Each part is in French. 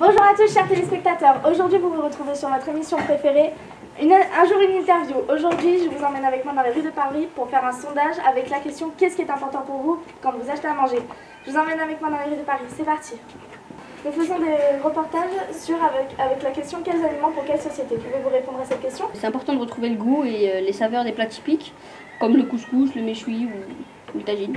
Bonjour à tous chers téléspectateurs, aujourd'hui vous vous retrouvez sur votre émission préférée, un jour une interview. Aujourd'hui je vous emmène avec moi dans les rues de Paris pour faire un sondage avec la question qu'est-ce qui est important pour vous quand vous achetez à manger. Je vous emmène avec moi dans les rues de Paris, c'est parti. Nous faisons des reportages avec la question quels aliments pour quelle société. Pouvez-vous répondre à cette question? C'est important de retrouver le goût et les saveurs des plats typiques comme le couscous, le méchoui ou le tagine.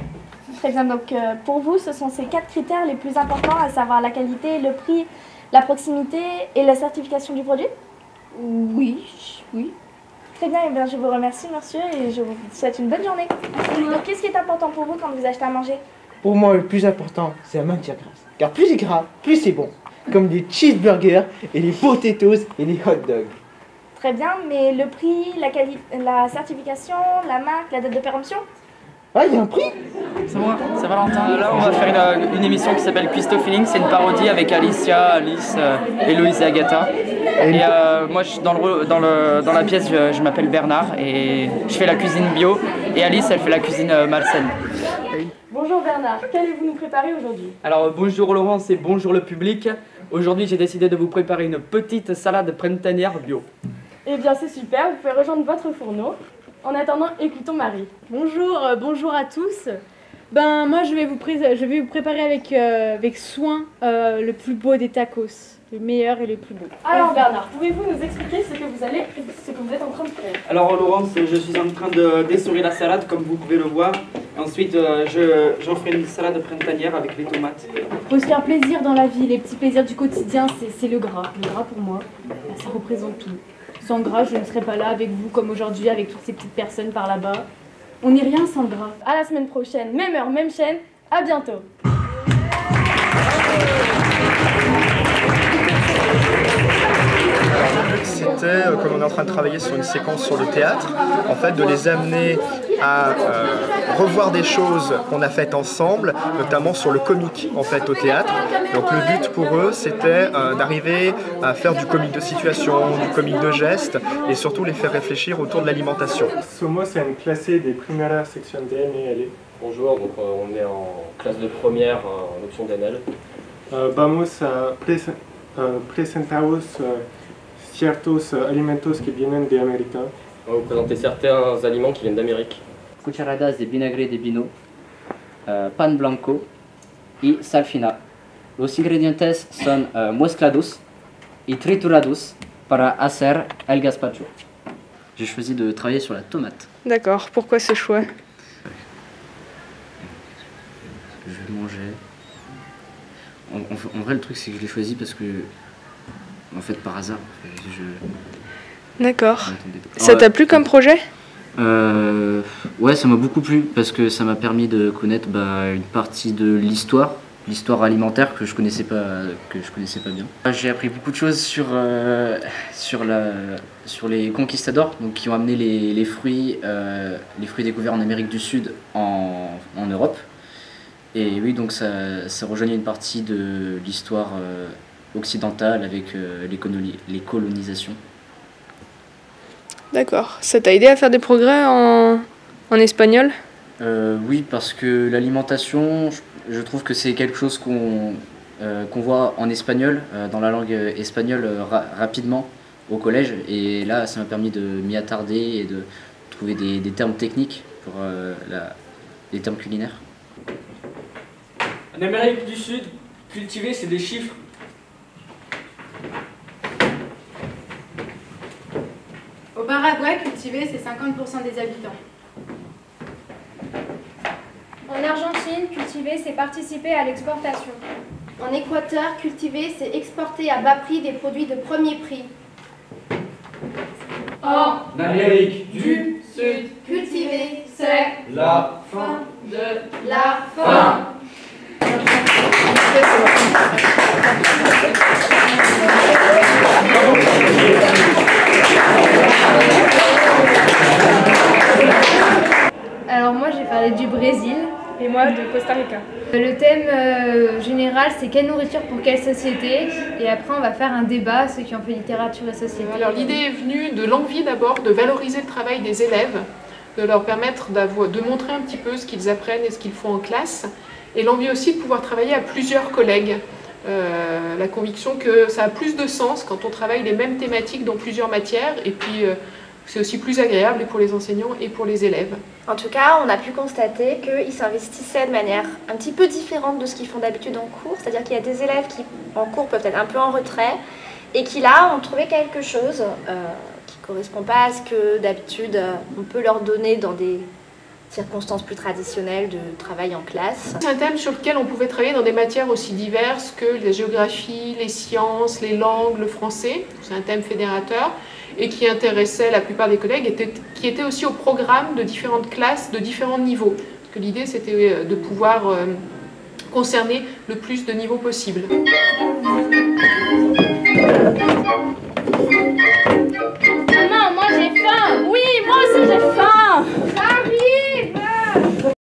Très bien, donc pour vous ce sont ces 4 critères les plus importants, à savoir la qualité, le prix, la proximité et la certification du produit? Oui. Très bien, et bien je vous remercie monsieur et je vous souhaite une bonne journée. Donc qu'est-ce qui est important pour vous quand vous achetez à manger? Pour moi, le plus important, c'est la matière grasse. Car plus c'est gras, plus c'est bon. Comme les cheeseburgers et les potatoes et les hot dogs. Très bien, mais le prix, la qualité, la certification, la marque, la date de péremption? Ah, il y a un prix? C'est moi, c'est Valentin. Là, on va faire une émission qui s'appelle Quisto Feeling. C'est une parodie avec Alicia, Alice, Héloïse et Agatha. Et moi, dans la pièce, je m'appelle Bernard et je fais la cuisine bio. Et Alice, elle fait la cuisine malsaine. Bonjour Bernard, qu'allez-vous nous préparer aujourd'hui? Alors, bonjour Laurence et bonjour le public. Aujourd'hui, j'ai décidé de vous préparer une petite salade printanière bio. Eh bien, c'est super, vous pouvez rejoindre votre fourneau. En attendant, écoutons Marie. Bonjour à tous. Ben moi je vais vous préparer avec soin le plus beau des tacos, le meilleur et le plus beau. Alors Bernard, pouvez-vous nous expliquer ce que vous êtes en train de faire? Alors Laurence, je suis en train d'essorer la salade comme vous pouvez le voir. Ensuite, j'en ferai une salade printanière avec les tomates. Faut se faire plaisir dans la vie, les petits plaisirs du quotidien, c'est le gras. Le gras pour moi, ça représente tout. Sans gras, je ne serais pas là avec vous comme aujourd'hui, avec toutes ces petites personnes par là-bas. On n'est rien sans gras. À la semaine prochaine, même heure, même chaîne. À bientôt. C'était, comme on est en train de travailler sur une séquence sur le théâtre, en fait de les amener à revoir des choses qu'on a faites ensemble, notamment sur le comique en fait au théâtre. Donc le but pour eux c'était d'arriver à faire du comique de situation, du comique de geste et surtout les faire réfléchir autour de l'alimentation. Somos en clase de primera sección de NL. Bonjour, donc on est en classe de première en option d'NL. Vamos a presentaros ciertos alimentos que vienen de América. On va vous présenter certains aliments qui viennent d'Amérique. Cucharadas de vinagre de vino, pan blanco y sal fina. Los ingredientes son mezclados y triturados para hacer el gazpacho. J'ai choisi de travailler sur la tomate. D'accord, pourquoi ce choix? Je vais manger. En vrai, le truc, c'est que je l'ai choisi parce que, en fait, par hasard. D'accord. Ça t'a plu comme projet? Ouais, ça m'a beaucoup plu parce que ça m'a permis de connaître une partie de l'histoire alimentaire que je connaissais pas bien. J'ai appris beaucoup de choses sur les conquistadors, donc qui ont amené les fruits découverts en Amérique du Sud en Europe. Et oui, donc ça rejoignait une partie de l'histoire occidentale avec les colonisations. D'accord. Ça t'a aidé à faire des progrès en espagnol? Oui, parce que l'alimentation, je trouve que c'est quelque chose qu'on voit en espagnol, dans la langue espagnole, rapidement au collège. Et là, ça m'a permis de m'y attarder et de trouver des termes techniques pour des termes culinaires. En Amérique du Sud, cultiver, c'est des chiffres. Au Paraguay, cultiver, c'est 50% des habitants. En Argentine, cultiver, c'est participer à l'exportation. En Équateur, cultiver, c'est exporter à bas prix des produits de premier prix. En Amérique du Sud, cultiver, c'est la fin de la faim. Alors moi j'ai parlé du Brésil. Et moi de Costa Rica. Le thème général c'est quelle nourriture pour quelle société, et après on va faire un débat, ceux qui ont fait littérature et société. Alors l'idée est venue de l'envie d'abord de valoriser le travail des élèves, de leur permettre de montrer un petit peu ce qu'ils apprennent et ce qu'ils font en classe, et l'envie aussi de pouvoir travailler à plusieurs collègues la conviction que ça a plus de sens quand on travaille les mêmes thématiques dans plusieurs matières, et puis c'est aussi plus agréable pour les enseignants et pour les élèves. En tout cas, on a pu constater qu'ils s'investissaient de manière un petit peu différente de ce qu'ils font d'habitude en cours, c'est-à-dire qu'il y a des élèves qui en cours peuvent être un peu en retrait, et qui là ont trouvé quelque chose qui ne correspond pas à ce que d'habitude on peut leur donner dans des circonstances plus traditionnelles de travail en classe. C'est un thème sur lequel on pouvait travailler dans des matières aussi diverses que la géographie, les sciences, les langues, le français. C'est un thème fédérateur et qui intéressait la plupart des collègues, qui était aussi au programme de différentes classes, de différents niveaux. Parce que l'idée, c'était de pouvoir concerner le plus de niveaux possible. Maman, moi j'ai faim. Oui, moi aussi j'ai faim.